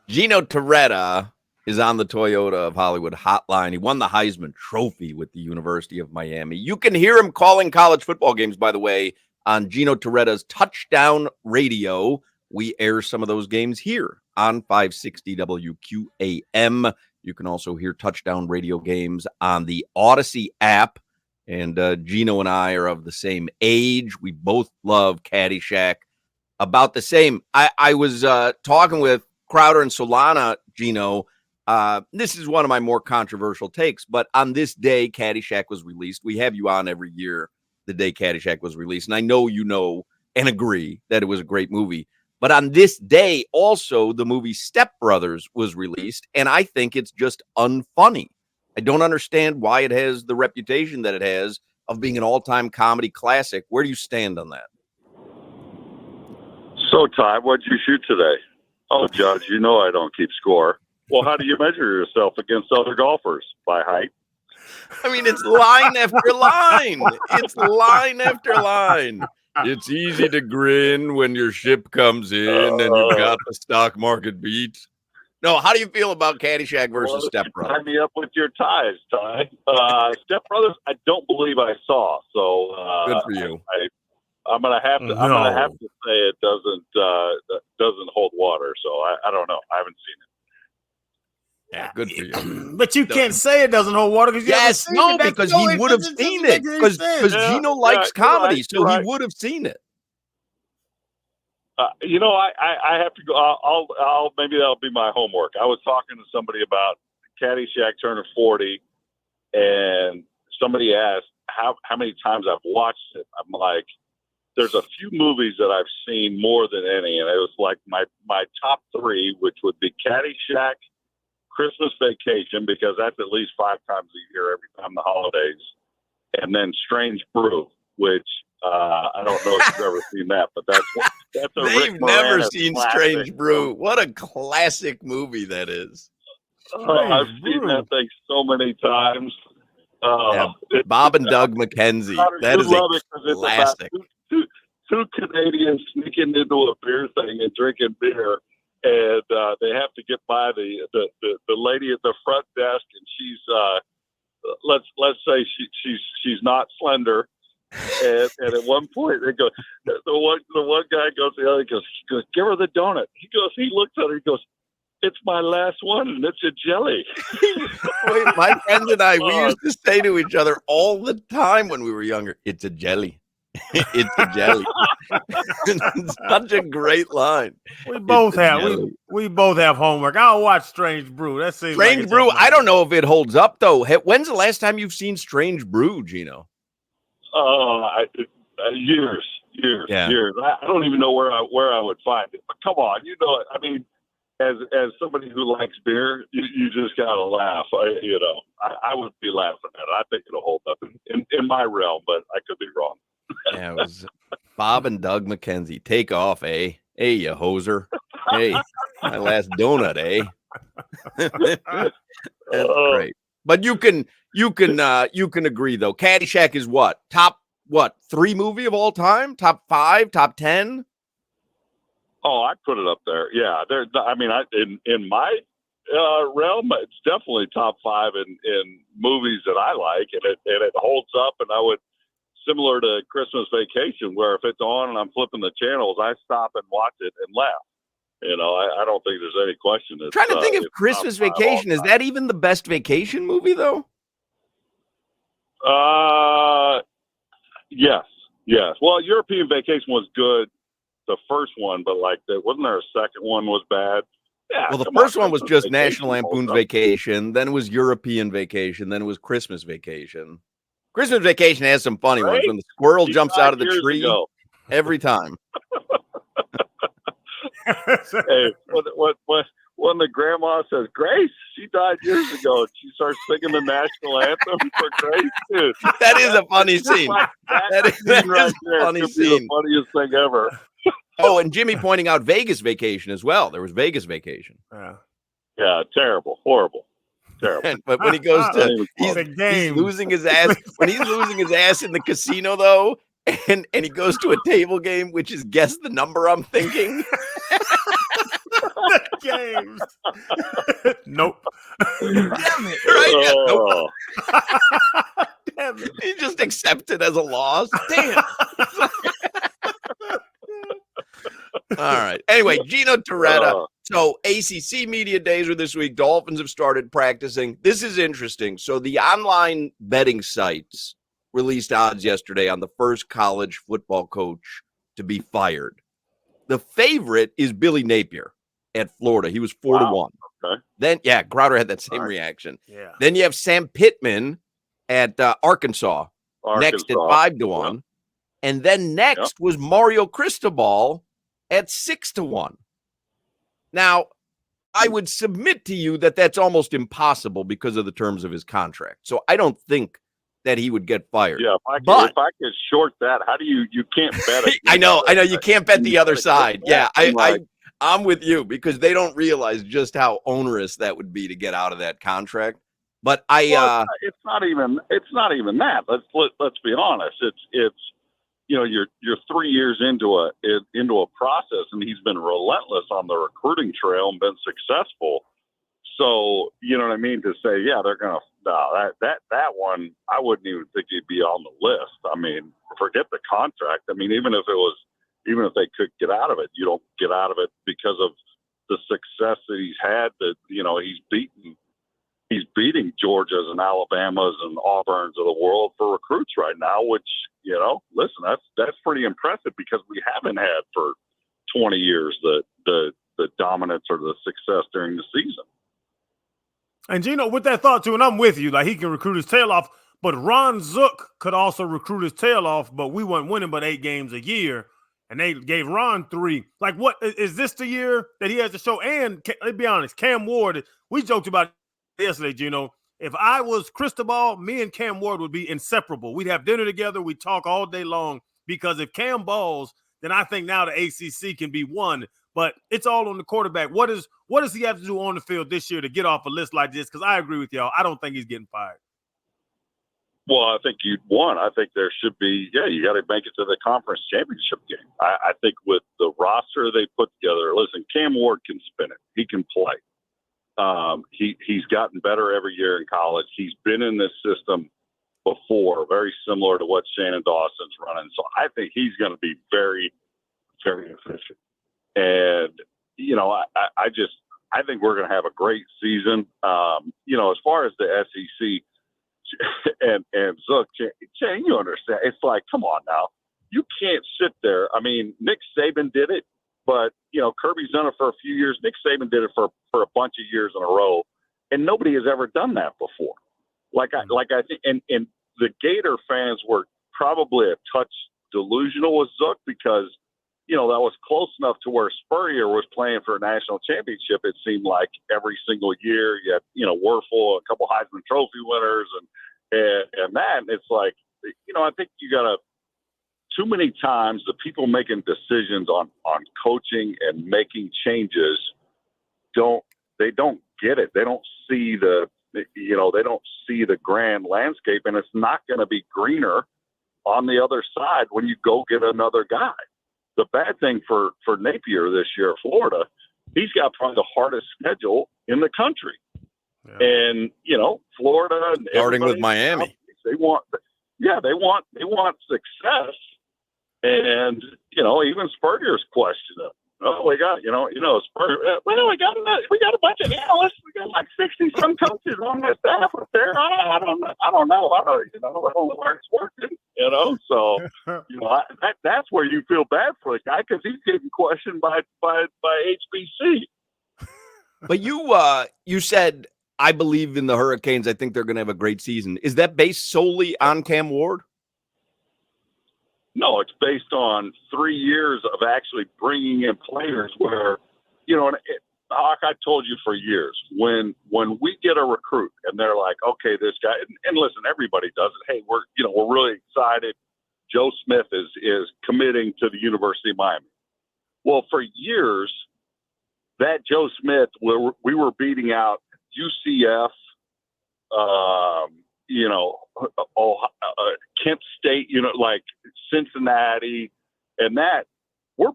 Gino Torretta is on the Toyota of Hollywood hotline. He won the Heisman Trophy with the University of Miami. You can hear him calling college football games, by the way, on Gino Torretta's Touchdown Radio. We air some of those games here on 560 WQAM. You can also hear Touchdown Radio games on the Odyssey app. And Gino and I are of the same age. We both love Caddyshack. About the same. I was talking with Crowder and Solana, Gino. This is one of my more controversial takes, but on this day, Caddyshack was released. We have you on every year the day Caddyshack was released, and I know you know and agree that it was a great movie. But on this day, also, the movie Step Brothers was released, and I think it's just unfunny. I don't understand why it has the reputation that it has of being an all-time comedy classic. Where do you stand on that? So, Ty, what'd you shoot today? Oh, Judge, you know I don't keep score. Well, how do you measure yourself against other golfers? By height? I mean, it's line after line. It's line after line. It's easy to grin when your ship comes in and you've got the stock market beat. No, how do you feel about Caddyshack versus Step Brothers? Tie me up with your ties, Ty. Step Brothers, I don't believe I saw. So good for you. I'm gonna have to. I'm gonna have to say it doesn't hold water. So I don't know. I haven't seen it. Yeah, good for you. But you can't say it doesn't hold water because because he would have seen it. Because Gino likes comedy, so he would have seen it. I have to go. I'll maybe that'll be my homework. I was talking to somebody about Caddyshack turning 40, and somebody asked how many times I've watched it. I'm like, there's a few movies that I've seen more than any, and it was like my top three, which would be Caddyshack, Christmas Vacation, because that's at least 5 times a year every time the holidays, and then Strange Brew, which I don't know if you've ever seen that, but that's a They've never seen Strange Brew. What a classic movie that is. I've seen that thing so many times. Bob and Doug McKenzie. That is a classic. Two Canadians sneaking into a beer thing and drinking beer, and they have to get by the lady at the front desk, and she's let's say she's not slender, and at one point they go, the one guy goes to the other, goes, give her the donut. He looks at her, he goes, it's my last one, and it's a jelly. Wait, my friends and I, we used to say to each other all the time when we were younger, it's a jelly. It's a jelly. It's such a great line. We both have homework. I'll watch Strange Brew. That seems Strange Brew. I don't know if it holds up though. When's the last time you've seen Strange Brew, Gino? Years. I don't even know where I would find it. But come on, I mean, as somebody who likes beer, you just gotta laugh. I would be laughing at it. I think it'll hold up in my realm, but I could be wrong. Yeah, it was Bob and Doug McKenzie. Take off, eh? Hey, you hoser. Hey, my last donut, eh? That's great. But you can agree though. Caddyshack is top 3 movie of all time? Top 5? Top 10? Oh, I'd put it up there. Yeah, in my realm, it's definitely top 5 in movies that I like, and it holds up. And I would. Similar to Christmas Vacation, where if it's on and I'm flipping the channels, I stop and watch it and laugh. I don't think there's any question. Trying to think of Christmas Vacation. Is that even the best vacation movie, though? Yes. Well, European Vacation was good, the first one, but wasn't there a second one was bad? Yeah. Well, the first one was just National Lampoon's Vacation. Then it was European Vacation. Then it was Christmas Vacation. Christmas Vacation has some funny ones when the squirrel jumps out of the tree every time. Hey, when the grandma says, Grace, she died years ago, and she starts singing the national anthem for Grace, dude. That is a funny scene. That is a funny scene. The funniest thing ever. Oh, and Jimmy pointing out Vegas Vacation as well. There was Vegas Vacation. Yeah, terrible, horrible. But when he goes to he's losing his ass when he's losing his ass in the casino though, and he goes to a table game, which is guess the number I'm thinking. games. Nope. Damn it. Right? Yeah, nope. Damn it. He just accepted as a loss. Damn. All right. Anyway, Gino Torretta. So ACC media days were this week. Dolphins have started practicing. This is interesting. So the online betting sites released odds yesterday on the first college football coach to be fired. The favorite is Billy Napier at Florida. He was 4-1. Okay. Then, Crowder had that same reaction. Yeah. Then you have Sam Pittman at Arkansas next at 5-1. Yep. And then next was Mario Cristobal at 6-1. Now, I would submit to you that that's almost impossible because of the terms of his contract. So I don't think that he would get fired. Yeah, if I could short that, how do you can't bet it? I know you can't bet the other side. Yeah, I'm with you because they don't realize just how onerous that would be to get out of that contract. But it's not even that. Let's be honest. It's you're 3 years into a process, and he's been relentless on the recruiting trail and been successful. So you know what I mean to say, they're gonna that one. I wouldn't even think he'd be on the list. I mean, forget the contract. I mean, even if they could get out of it, you don't get out of it because of the success that he's had. That he's beating Georgias and Alabamas and Auburns of the world for recruits right now. Which listen, that's pretty impressive because we haven't had for 20 years the dominance or the success during the season. And Gino, with that thought too, and I'm with you, like he can recruit his tail off, but Ron Zook could also recruit his tail off, but we weren't winning but 8 games a year, and they gave Ron 3. Like, what is this the year that he has to show? And let's be honest, Cam Ward, we joked about it yesterday, Gino. If I was Cristobal, me and Cam Ward would be inseparable. We'd have dinner together, we'd talk all day long, because if Cam balls, then I think now the ACC can be won. But it's all on the quarterback. What does he have to do on the field this year to get off a list like this? Because I agree with y'all. I don't think he's getting fired. Well, I think you'd won. I think there should be, you got to make it to the conference championship game. I think with the roster they put together, listen, Cam Ward can spin it. He can play. He's gotten better every year in college. He's been in this system before, very similar to what Shannon Dawson's running. So I think he's going to be very, very efficient. And, I think we're going to have a great season. As far as the SEC and Zook, Shane, you understand. It's like, come on now. You can't sit there. I mean, Nick Saban did it, but, Kirby's done it for a few years. Nick Saban did it for a bunch of years in a row, and nobody has ever done that before. I think, and the Gator fans were probably a touch delusional with Zook because, that was close enough to where Spurrier was playing for a national championship. It seemed like every single year you had, Werfel, a couple Heisman Trophy winners and that. And it's like, I think you got too many times the people making decisions on coaching and making changes don't get it. They don't see they don't see the grand landscape, and it's not going to be greener on the other side when you go get another guy. The bad thing for Napier this year at Florida, he's got probably the hardest schedule in the country. Yeah. And, Florida and starting with Miami. They want success. And, even Spurrier's questioning it. Oh, we got, Spurrier. Well, we got a bunch of analysts. We got like 60 some coaches on the staff up there. I don't know. I don't know where it's working. So that's where you feel bad for the guy because he's getting questioned by HBC. But you said, I believe in the Hurricanes. I think they're going to have a great season. Is that based solely on Cam Ward? No, it's based on 3 years of actually bringing in players where, like I told you for years, when we get a recruit and they're like, okay, this guy, and listen, everybody does it. Hey, we're really excited. Joe Smith is committing to the University of Miami. Well, for years, that Joe Smith, we were beating out UCF, Kent State, like Cincinnati, and that we're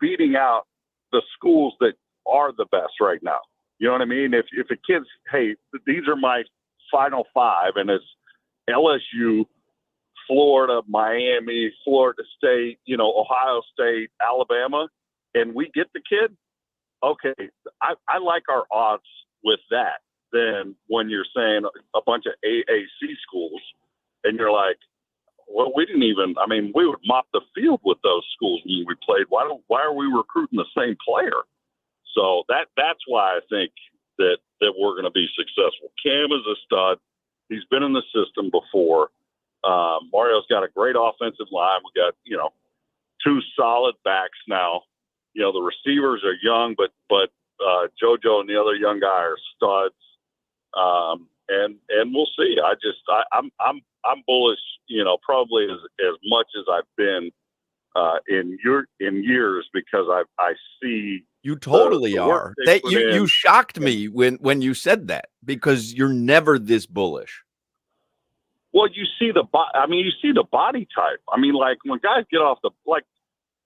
beating out the schools that are the best right now. You know what I mean? If a kid's, hey, these are my final 5, and it's LSU, Florida, Miami, Florida State, Ohio State, Alabama, and we get the kid, okay, I like our odds with that than when you're saying a bunch of AAC schools and you're like, well, we would mop the field with those schools when we played. Why are we recruiting the same player? So that's why I think that we're going to be successful. Cam is a stud. He's been in the system before. Mario's got a great offensive line. We got, 2 solid backs now. The receivers are young, but JoJo and the other young guy are studs. And we'll see. I'm bullish, probably as much as I've been in years, because I see. You totally are. That you shocked me when you said that, because you're never this bullish. Well, you see the body type. Like when guys get off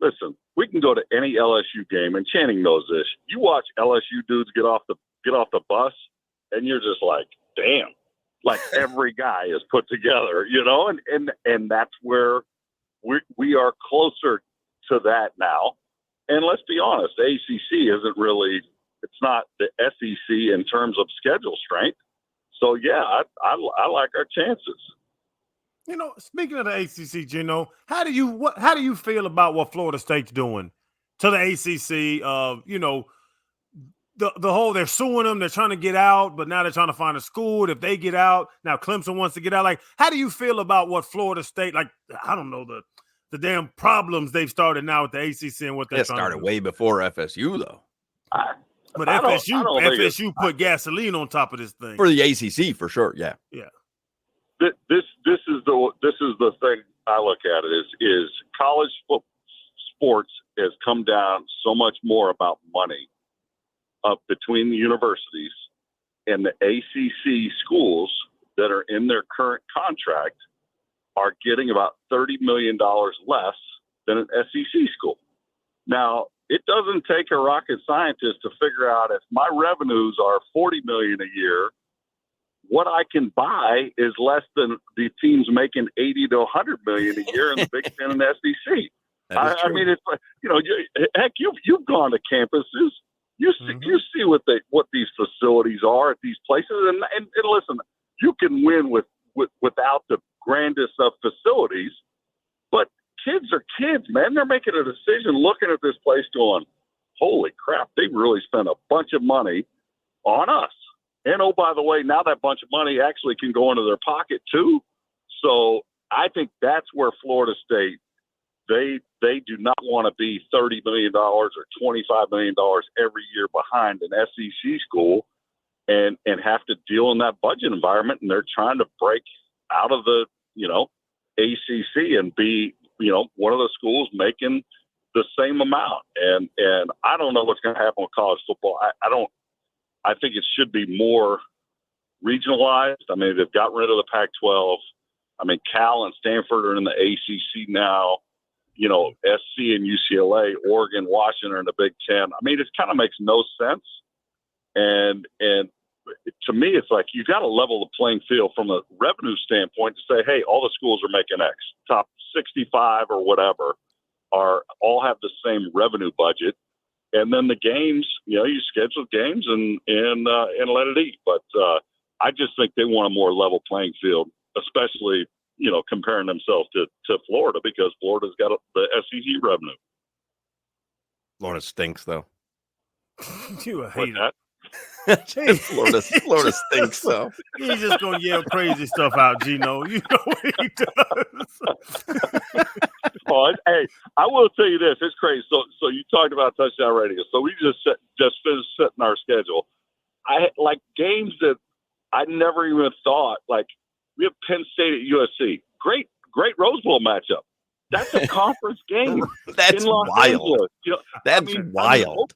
listen, we can go to any LSU game, and Channing knows this. You watch LSU dudes get off the bus, and you're just like, damn, like every guy is put together, and that's where we are closer to that now. And let's be honest, the ACC isn't really, it's not the SEC in terms of schedule strength. So yeah, I like our chances. Speaking of the ACC, Gino, how do you feel about what Florida State's doing to the ACC? The whole, they're suing them, they're trying to get out, but now they're trying to find a school. If they get out, now Clemson wants to get out. Like, how do you feel about what Florida State, like, I don't know, the damn problems they've started now with the ACC and what they're trying to do? Started way before FSU, though. But FSU put gasoline on top of this thing. For the ACC, for sure, yeah. Yeah. This is the thing I look at it is college sports has come down so much more about money between the universities, and the ACC schools that are in their current contract are getting about $30 million less than an SEC school. Now, it doesn't take a rocket scientist to figure out, if my revenues are $40 million a year, what I can buy is less than the teams making $80 to $100 million a year in the Big Ten and SEC. I mean, it's like, heck, you've gone to campuses. You see what these facilities are at these places, and listen, you can win without the grandest of facilities, but kids are kids, man. They're making a decision, looking at this place, going, "Holy crap! They really spent a bunch of money on us." And oh, by the way, now that bunch of money actually can go into their pocket too. So I think that's where Florida State, they do not want to be $30 million or $25 million every year behind an SEC school and have to deal in that budget environment. And they're trying to break out of the, ACC and be, one of the schools making the same amount. And I don't know what's going to happen with college football. I think it should be more regionalized. I mean, they've gotten rid of the Pac-12. I mean, Cal and Stanford are in the ACC now. SC and UCLA, Oregon, Washington are in the Big Ten. I mean, it kind of makes no sense. And to me, it's like you got to level the playing field from a revenue standpoint to say, hey, all the schools are making X. Top 65 or whatever all have the same revenue budget. And then the games, you schedule games and let it eat. But I just think they want a more level playing field, especially, comparing themselves to Florida, because Florida's got the SEC revenue. Florida stinks, though. You a hater. Florida stinks, though. He's just going to yell crazy stuff out, Gino. You know what he does. Hey, I will tell you this. It's crazy. So you talked about touchdown radio. So we just finished setting our schedule. I like games that I never even thought, like, we have Penn State at USC. Great Rose Bowl matchup. That's a conference game. That's in Los wild. Angeles. That's wild.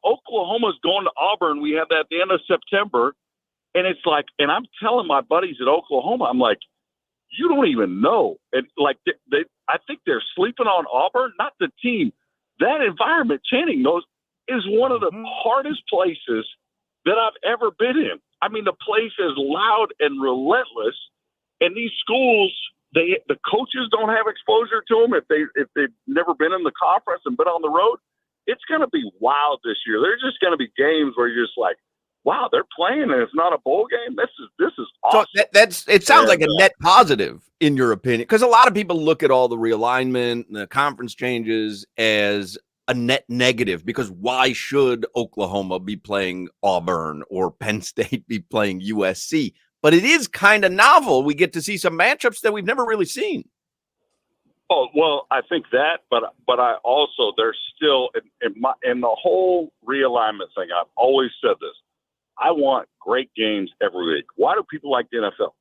Oklahoma's going to Auburn. We have that at the end of September. And it's like, and I'm telling my buddies at Oklahoma, I'm like, you don't even know. And like, I think they're sleeping on Auburn, not the team. That environment, Channing knows, is one of the hardest places that I've ever been in. I mean, the place is loud and relentless, and these schools, the coaches don't have exposure to them if they've never been in the conference and been on the road. It's going to be wild this year. There's just going to be games where you're just like, wow, they're playing and it's not a bowl game. This is awesome. So it sounds like a net positive in your opinion, because a lot of people look at all the realignment, the conference changes as a net negative, because why should Oklahoma be playing Auburn or Penn State be playing USC? But it is kind of novel. We get to see some matchups that we've never really seen. Oh, well, I think that, but I also, there's still in the whole realignment thing, I've always said this. I want great games every week. Why do people like the NFL?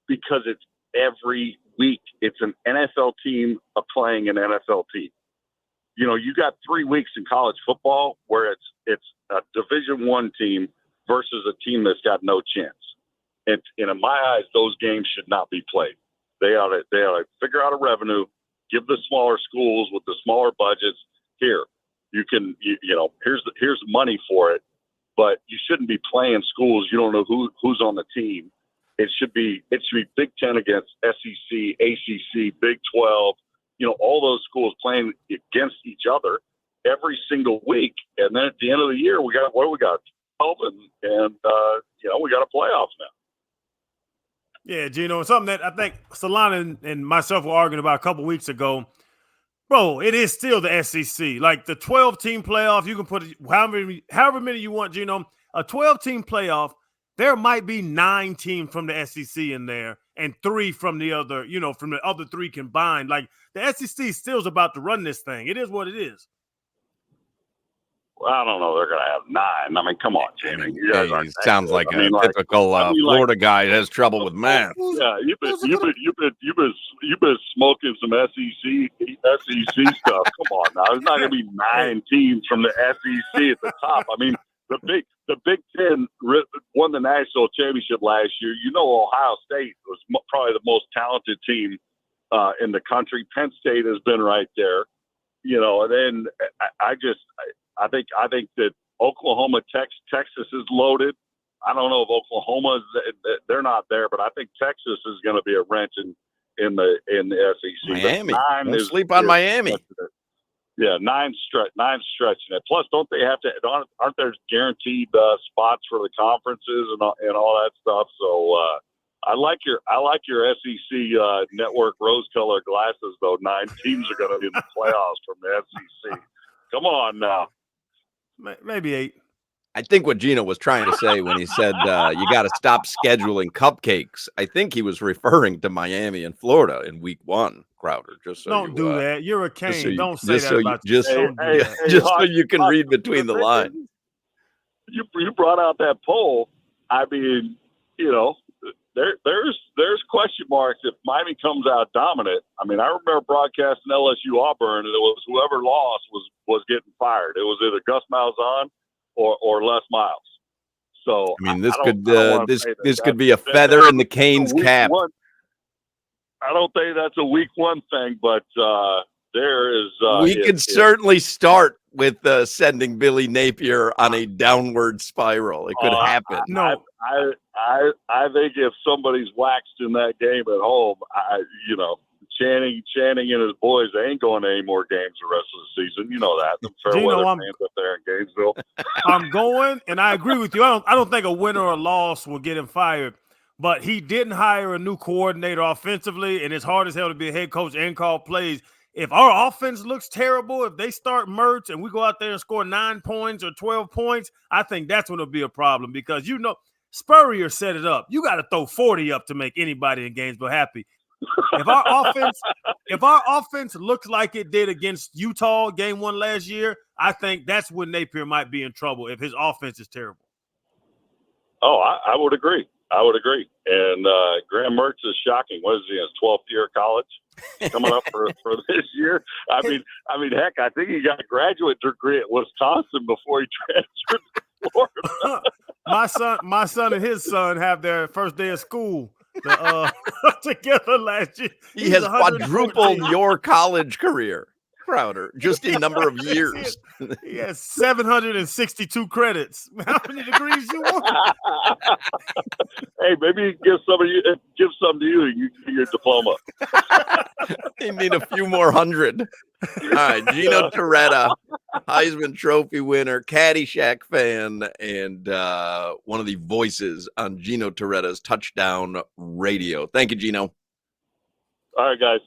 Because it's every week. It's an NFL team playing an NFL team. You know, you got 3 weeks in college football where it's a Division I team versus a team that's got no chance. And in my eyes, those games should not be played. They ought to figure out a revenue, give the smaller schools with the smaller budgets, here, you can, you know, here's money for it, but you shouldn't be playing schools you don't know who's on the team. It should be Big Ten against SEC, ACC, Big 12, you know, all those schools playing against each other every single week. And then at the end of the year, we got 12 and you know, we got a playoff now. Yeah, Gino, it's something that I think Solana and myself were arguing about a couple weeks ago. Bro, it is still the SEC. Like the 12-team playoff, you can put however many you want, Gino. A 12-team playoff, there might be 9 teams from the SEC in there and 3 from the other, you know, from the other 3 combined. Like the SEC still is about to run this thing. It is what it is. Well, I don't know. They're going to have 9. I mean, come on, Jamie. You guys sounds like a typical Florida guy that has trouble with math. Yeah, you've been smoking some SEC stuff. Come on now. There's not going to be 9 teams from the SEC at the top. I mean, the Big Ten won the national championship last year. You know, Ohio State was probably the most talented team in the country. Penn State has been right there. You know, and then I think that Oklahoma, Texas is loaded. I don't know if Oklahoma they're not there, but I think Texas is going to be a wrench in the SEC. Miami, don't sleep on Miami. Yeah, 9 stretching it. Plus, don't they have to? Aren't there guaranteed spots for the conferences and all that stuff? So I like your SEC network rose-colored glasses, though. 9 teams are going to be in the playoffs from the SEC. Come on now. Maybe 8. I think what Gino was trying to say when he said you got to stop scheduling cupcakes, I think he was referring to Miami and Florida in week 1, Crowder. Just so don't do that. You're a Cane. Don't say that about just so you can read between the lines. You brought out that poll. I mean, you know, there's question marks if Miami comes out dominant. I mean, I remember broadcasting LSU Auburn, and it was whoever lost was getting fired. It was either Gus Malzahn or Les Miles. So I mean, this could be a feather in the Cane's cap. I don't think that's a week 1 thing, but there is. We could certainly start with sending Billy Napier on a downward spiral. It could happen. No, I think if somebody's waxed in that game at home, Channing and his boys, they ain't going to any more games the rest of the season. You know that. The Fairweather fans up there in Gainesville. I'm going, and I agree with you. I don't think a win or a loss will get him fired. But he didn't hire a new coordinator offensively, and it's hard as hell to be a head coach and call plays. If our offense looks terrible, if they start Mertz and we go out there and score 9 points or 12 points, I think that's when it'll be a problem because, you know, Spurrier set it up. You got to throw 40 up to make anybody in Gainesville happy. If our offense looks like it did against Utah game 1 last year, I think that's when Napier might be in trouble if his offense is terrible. Oh, I would agree. And Graham Mertz is shocking. What is he in his 12th year of college? Coming up for this year. I mean, heck, I think he got a graduate degree at Wisconsin before he transferred to Florida. my son and his son have their first day of school together last year. He has quadrupled your college career. Crowder, just in number of years. He has 762 credits. How many degrees you want? Hey, maybe you give some to you. You get your diploma. They need a few more hundred. All right, Gino Torretta, Heisman Trophy winner, Caddyshack fan, and one of the voices on Gino Torretta's Touchdown Radio. Thank you, Gino. All right, guys.